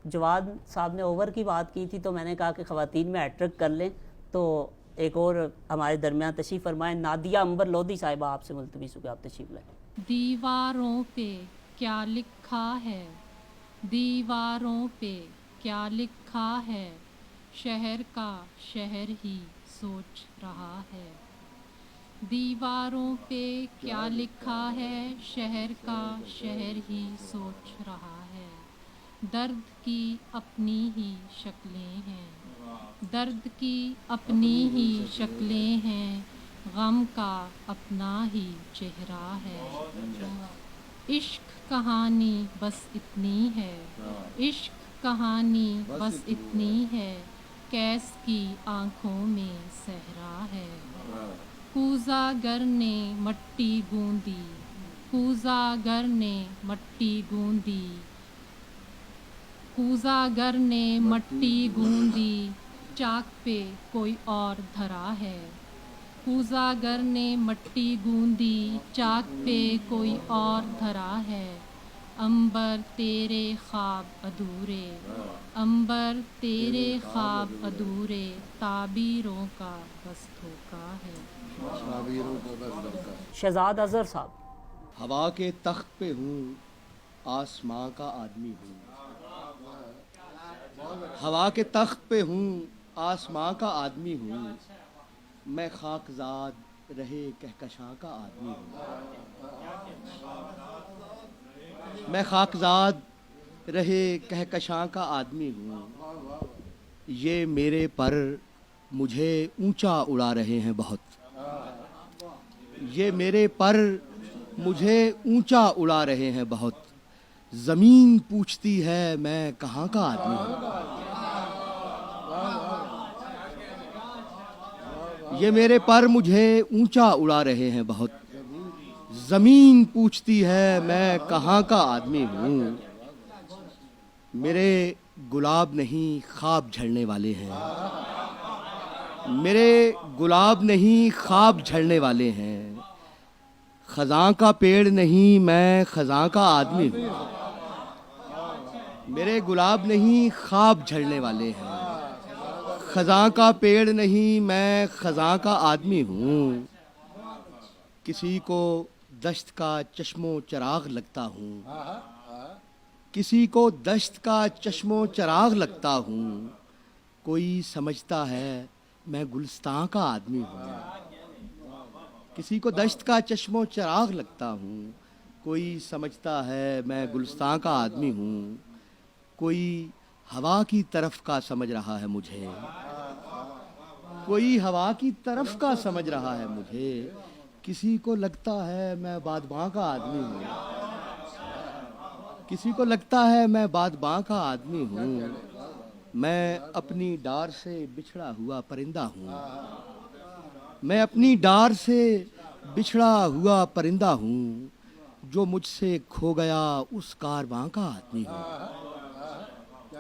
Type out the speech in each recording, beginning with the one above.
جواد صاحب نے اوور کی بات کی تھی تو میں نے کہا کہ خواتین میں ہیٹ-ٹرک کر لیں، تو ایک اور ہمارے درمیان تشریف فرمائیں نادیہ عنبر لودھی صاحبہ، آپ سے ملتمس ہو کہ آپ تشریف لائیں۔ دیواروں پہ کیا لکھا ہے، دیواروں پہ کیا لکھا ہے، شہر کا شہر ہی سوچ رہا ہے۔ دیواروں پہ کیا لکھا ہے، شہر کا شہر ہی سوچ رہا ہے۔ درد کی اپنی ہی شکلیں ہیں، درد کی اپنی ہی شکلیں ہیں، غم کا اپنا ہی چہرہ ہے۔ عشق کہانی بس اتنی ہے، عشق کہانی بس اتنی ہے، کیس کی آنکھوں میں صحرا ہے۔ کوزہ گر نے مٹی گوندی، کوزہ گر نے مٹی گوندی، کوزہ گر نے مٹی گوندی، چاک پہ کوئی اور دھرا ہے۔ کوزہ گر نے مٹی گوندی، چاک پہ کوئی اور دھرا ہے۔ عنبر تیرے خواب ادھورے، عنبر تیرے خواب ادھورے، تعبیروں کا بس دھوکا ہے۔ شہزاد اظہر صاحب۔ ہوا کے تخت پہ ہوں، آسماں کا آدمی ہوں، ہوا کے تخت پہ ہوں، آسماں کا آدمی ہوں، میں خاکزاد رہے کہکشاں کا آدمی ہوں، میں خاکزاد رہے کہکشاں کا آدمی ہوں۔ یہ میرے پر مجھے اونچا اڑا رہے ہیں بہت، یہ میرے پر مجھے اونچا اڑا رہے ہیں بہت، زمین پوچھتی ہے میں کہاں کا آدمی ہوں۔ یہ میرے پر مجھے اونچا اڑا رہے ہیں بہت، زمین پوچھتی ہے میں کہاں کا آدمی ہوں۔ میرے گلاب نہیں خواب جھڑنے والے ہیں، میرے گلاب نہیں خواب جھڑنے والے ہیں، خزاں کا پیڑ نہیں میں خزاں کا آدمی ہوں۔ میرے گلاب نہیں خواب جھڑنے والے ہیں، خزاں کا پیڑ نہیں میں خزاں کا آدمی ہوں۔ کسی کو دشت کا چشم و چراغ لگتا ہوں، کسی کو دشت کا چشم و چراغ لگتا ہوں، کوئی سمجھتا ہے میں گلستاں کا آدمی ہوں۔ کسی کو دشت کا چشم و چراغ لگتا ہوں، کوئی سمجھتا ہے میں گلستاں کا آدمی ہوں، کوئی ہوا کی طرف کا سمجھ رہا ہے مجھے، کوئی ہوا کی طرف کا سمجھ رہا ہے مجھے، کسی کو لگتا ہے میں بادباں کا آدمی ہوں، کسی کو لگتا ہے میں بادباں کا آدمی ہوں، میں اپنی ڈار سے بچھڑا ہوا پرندہ ہوں، میں اپنی ڈار سے بچھڑا ہوا پرندہ ہوں، جو مجھ سے کھو گیا اس کارواں کا آدمی ہوں،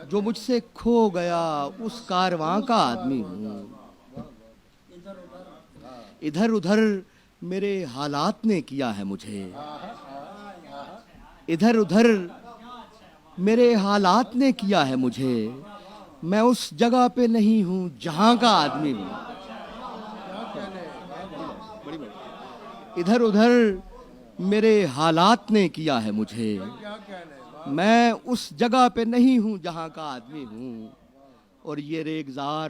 جو مجھ سے کھو گیا اس کارواں کا آدمی ہوں۔ ادھر ادھر میرے حالات نے کیا ہے مجھے، ادھر ادھر میرے حالات نے کیا ہے مجھے، میں اس جگہ پہ نہیں ہوں جہاں کا آدمی ہوں۔ ادھر ادھر میرے حالات نے کیا ہے مجھے، میں اس جگہ پہ نہیں ہوں جہاں کا آدمی ہوں، اور یہ ریگزار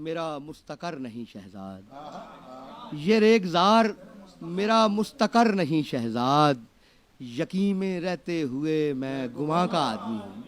میرا مستقر نہیں شہزاد، یہ ریگزار میرا مستقر نہیں شہزاد، یقین میں رہتے ہوئے میں گماں کا آدمی ہوں۔